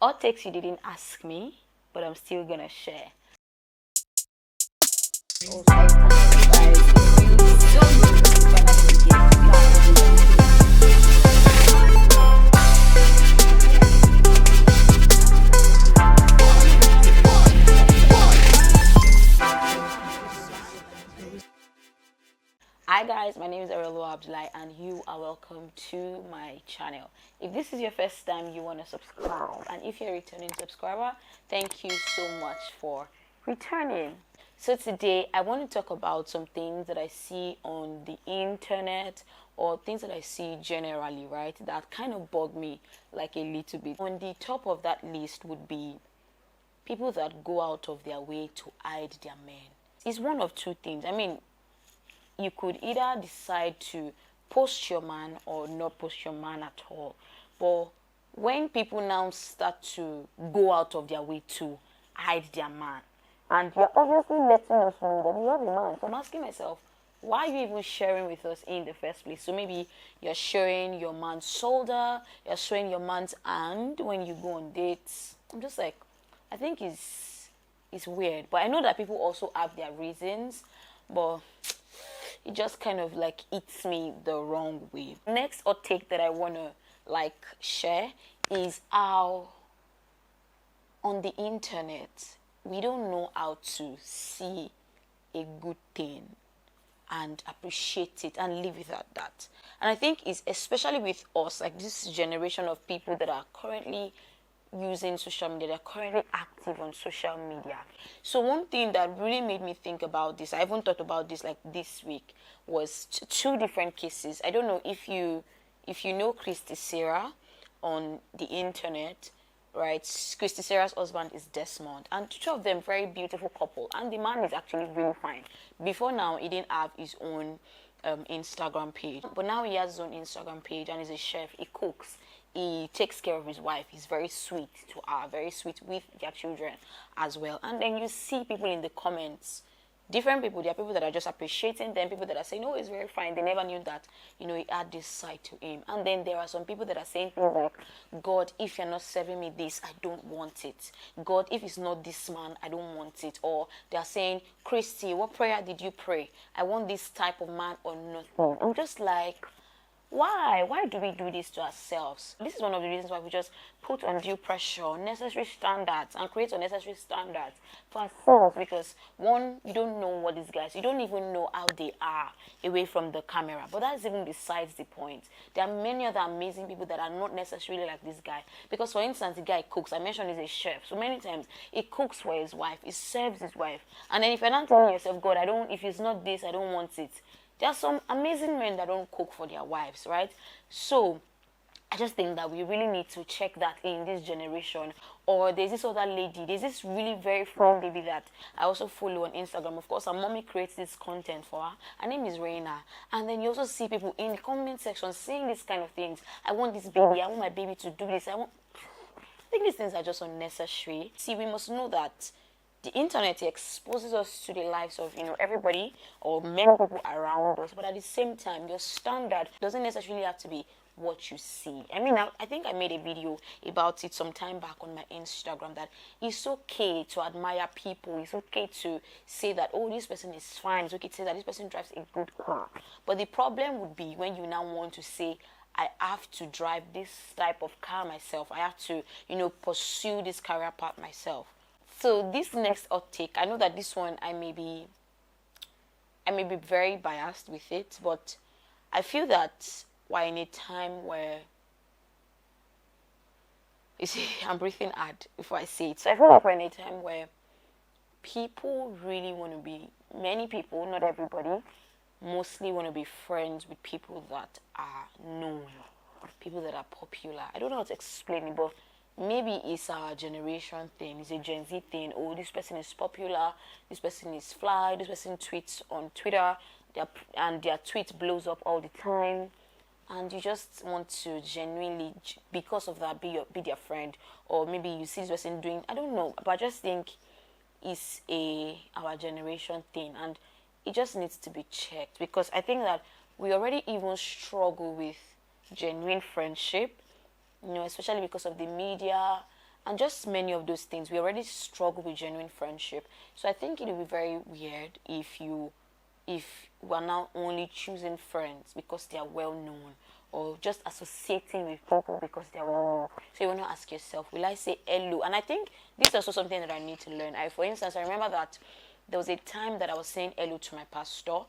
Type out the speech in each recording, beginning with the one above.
All takes you didn't ask me, but I'm still gonna share. Hi guys, my name is Oreoluwa and you are welcome to my channel. If this is your first time, you want to subscribe, and if you're a returning subscriber, thank you so much for returning. So today I want to talk about some things that I see on the internet or things that I see generally, right, that kind of bug me like a little bit. On the top of that list would be people that go out of their way to hide their men. It's one of two things. I mean, you could either decide to post your man or not post your man at all. But when people now start to go out of their way to hide their man, and you're obviously letting us know that you have a man, so I'm asking myself, why are you even sharing with us in the first place? So maybe you're showing your man's shoulder, you're showing your man's hand when you go on dates. I'm just like, I think it's weird. But I know that people also have their reasons, but it just kind of like eats me the wrong way. Next hot take that I want to like share is how on the internet we don't know how to see a good thing and appreciate it and live without that. And I think it's especially with us, like this generation of people that are currently using social media, they're currently active on social media. So one thing that really made me think about this, I even thought about this like this week, was two different cases. I don't know if you know Christy Sarah on the internet, right? Christy Sarah's husband is Desmond, and two of them very beautiful couple, and the man is actually really fine. Before now, he didn't have his own Instagram page, but now he has his own Instagram page and he's a chef. He cooks. He takes care of his wife. He's very sweet to her, very sweet with their children as well. And then you see people in the comments, different people. There are people that are just appreciating them, people that are saying, oh, it's very fine. They never knew that, he had this side to him. And then there are some people that are saying things like, God, if you're not serving me this, I don't want it. God, if it's not this man, I don't want it. Or they are saying, Christy, what prayer did you pray? I want this type of man or nothing. I'm just like, why? Why do we do this to ourselves? This is one of the reasons why we just put undue pressure, unnecessary standards, and create unnecessary standards for ourselves. Because one, you don't know what these guys, you don't even know how they are away from the camera. But that's even besides the point. There are many other amazing people that are not necessarily like this guy. Because for instance, the guy cooks. I mentioned he's a chef. So many times he cooks for his wife. He serves his wife. And then if you're not telling yourself, God, if it's not this, I don't want it. There are some amazing men that don't cook for their wives, right? So I just think that we really need to check that in this generation. Or there's this other lady, there's this really very fun baby that I also follow on Instagram. Of course, her mommy creates this content for her. Her name is Reina. And then you also see people in the comment section saying these kind of things. I want this baby, I want my baby to do this. I think these things are just unnecessary. See, we must know that the internet exposes us to the lives of, everybody or many people around us. But at the same time, your standard doesn't necessarily have to be what you see. I mean, I think I made a video about it some time back on my Instagram, that it's okay to admire people. It's okay to say that, oh, this person is fine. It's okay to say that this person drives a good car. But the problem would be when you now want to say, I have to drive this type of car myself. I have to, pursue this career path myself. So this next hot take, I know that this one I may be very biased with it, but I feel that we're in a time where, you see, I'm breathing hard before I say it. So I feel like we're in a time where people really want to be, many people, not everybody, mostly want to be friends with people that are known, people that are popular. I don't know how to explain it, but maybe it's our generation thing, it's a Gen Z thing. Oh, this person is popular, this person is fly, this person tweets on Twitter, and their tweet blows up all the time, and you just want to genuinely, because of that, be their friend. Or maybe you see this person doing, I don't know, but I just think it's our generation thing, and it just needs to be checked, because I think that we already even struggle with genuine friendship, especially because of the media and just many of those things. We already struggle with genuine friendship. So I think it would be very weird if we're now only choosing friends because they are well known, or just associating with people because they are well known. So you want to ask yourself, will I say hello? And I think this is also something that I need to learn. For instance, I remember that there was a time that I was saying hello to my pastor,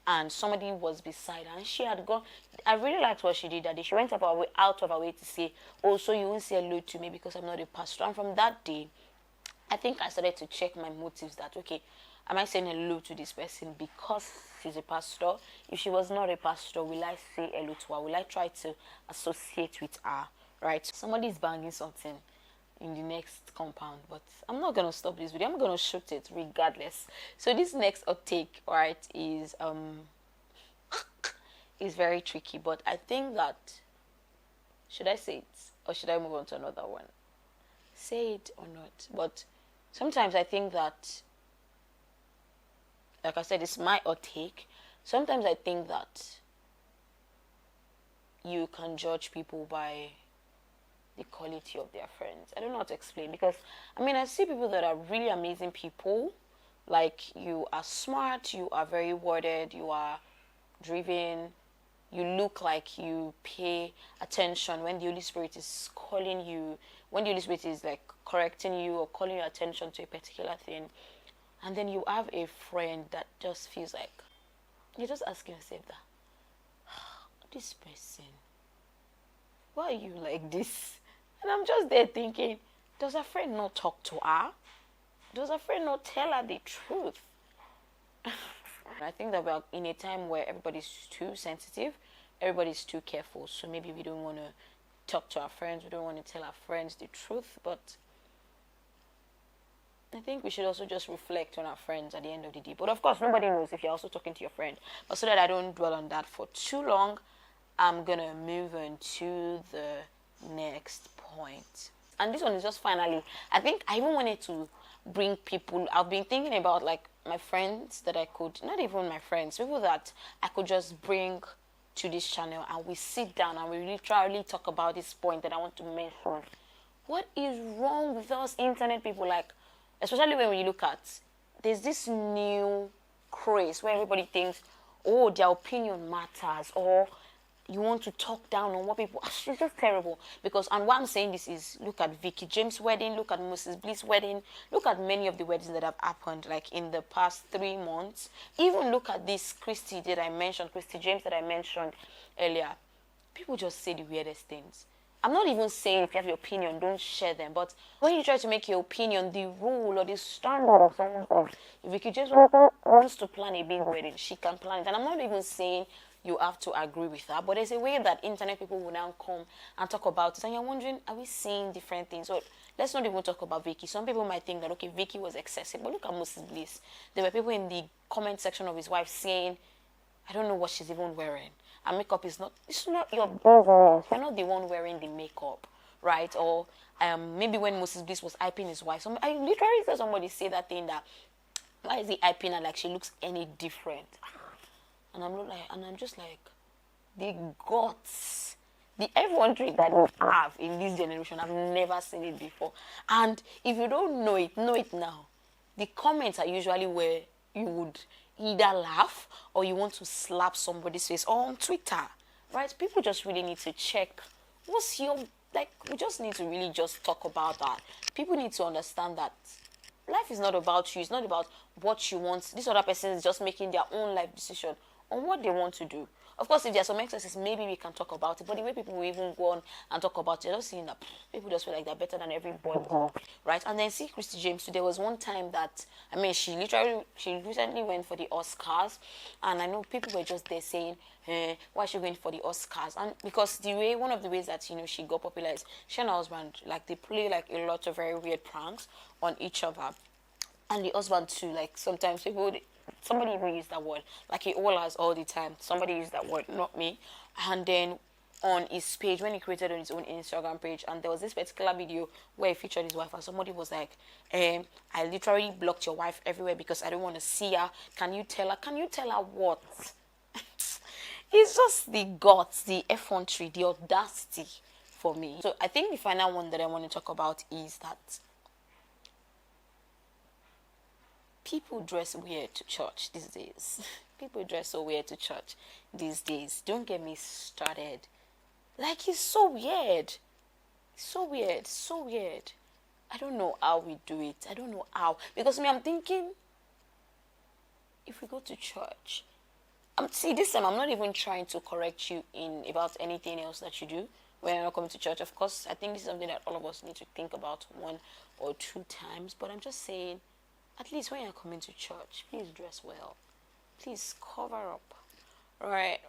and somebody was beside her, and she had gone. I really liked what she did that day. She went out of her way to say, oh, so you won't say hello to me because I'm not a pastor. And from that day, I think I started to check my motives that, okay, am I saying hello to this person because she's a pastor? If she was not a pastor, will I say hello to her? Will I try to associate with her, right? Somebody is banging something in the next compound, but I'm not going to stop this video. I'm going to shoot it regardless. So this next take, right, is very tricky, but I think that, should I say it or should I move on to another one? Say it or not, but sometimes I think that, like I said, it's my take. Sometimes I think that you can judge people by the quality of their friends. I don't know how to explain, because I see people that are really amazing people. Like, you are smart, you are very worded, you are driven, you look like you pay attention when the Holy Spirit is calling you, when the Holy Spirit is like correcting you or calling your attention to a particular thing. And then you have a friend that just feels like, you're just asking yourself that, this person, why are you like this? And I'm just there thinking, does a friend not talk to her? Does a friend not tell her the truth? I think that we're in a time where everybody's too sensitive, everybody's too careful. So maybe we don't want to talk to our friends, we don't want to tell our friends the truth. But I think we should also just reflect on our friends at the end of the day. But of course, nobody knows if you're also talking to your friend. But so that I don't dwell on that for too long, I'm going to move on to the next point. And this one is just finally, I think I even wanted to bring people, I've been thinking about like my friends that I could, not even my friends, people that I could just bring to this channel, and we sit down and we literally talk about this point that I want to mention. What is wrong with us internet people? Like, especially when we look at, there's this new craze where everybody thinks, oh, their opinion matters, or you want to talk down on what people. It's just terrible. Because, and why I'm saying this is, look at Vicky James' wedding, look at Mrs. Bliss' wedding, look at many of the weddings that have happened like in the past 3 months. Even look at this Christy James that I mentioned earlier. People just say the weirdest things. I'm not even saying if you have your opinion, don't share them. But when you try to make your opinion the rule or the standard of someone else, if Vicky James wants to plan a big wedding, she can plan it. And I'm not even saying you have to agree with her, but there's a way that internet people will now come and talk about it, and you're wondering, are we seeing different things? So let's not even talk about Vicky. Some people might think that, okay, Vicky was excessive, but look at Moses Bliss. There were people in the comment section of his wife saying, I don't know what she's even wearing. Her makeup it's not your business. You're not the one wearing the makeup, right? Or maybe when Moses Bliss was hyping his wife, I literally saw somebody say that thing, that why is he hyping her like she looks any different? And I'm just like, the guts, the effrontery that we have in this generation, I've never seen it before. And if you don't know it now. The comments are usually where you would either laugh or you want to slap somebody's face, or on Twitter, right? People just really need to check what's your, like, we just need to really just talk about that. People need to understand that life is not about you. It's not about what you want. This other person is just making their own life decision on what they want to do. Of course, if there's some excesses, maybe we can talk about it. But the way people will even go on and talk about it, just seeing that people just feel like they're better than everybody, right? And then see Christy James. So there was one time that, she recently went for the Oscars, and I know people were just there saying, why is she going for the Oscars? And because one of the ways that she got popular is she and her husband, like, they play like a lot of very weird pranks on each other, and the husband too. Like, sometimes somebody even used that word, like he all has all the time. Somebody used that word, not me. And then on his page, when he created on his own Instagram page, and there was this particular video where he featured his wife, and somebody was like, I literally blocked your wife everywhere because I don't want to see her. Can you tell her what? It's just the guts, the effrontery, the audacity for me. So I think the final one that I want to talk about is that people dress weird to church these days. People dress so weird to church these days. Don't get me started. Like, it's so weird. So weird. So weird. I don't know how we do it. I don't know how. Because I'm thinking, if we go to church, see, this time I'm not even trying to correct you in about anything else that you do when you're not coming to church. Of course, I think this is something that all of us need to think about 1 or 2 times. But I'm just saying, at least when you're coming to church, please dress well. Please cover up. All right.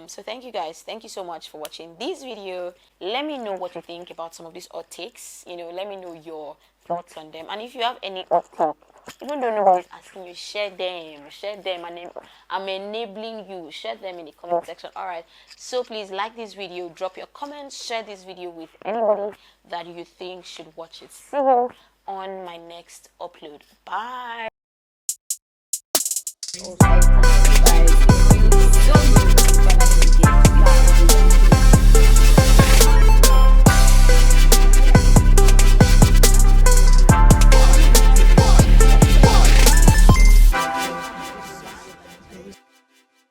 So thank you guys. Thank you so much for watching this video. Let me know what you think about some of these hot takes. Let me know your thoughts on them. And if you have any hot takes, even though nobody's asking you, share them. And I'm enabling you. Share them in the comment section. All right. So please like this video, drop your comments, share this video with anybody that you think should watch it. See you on my next upload. Bye.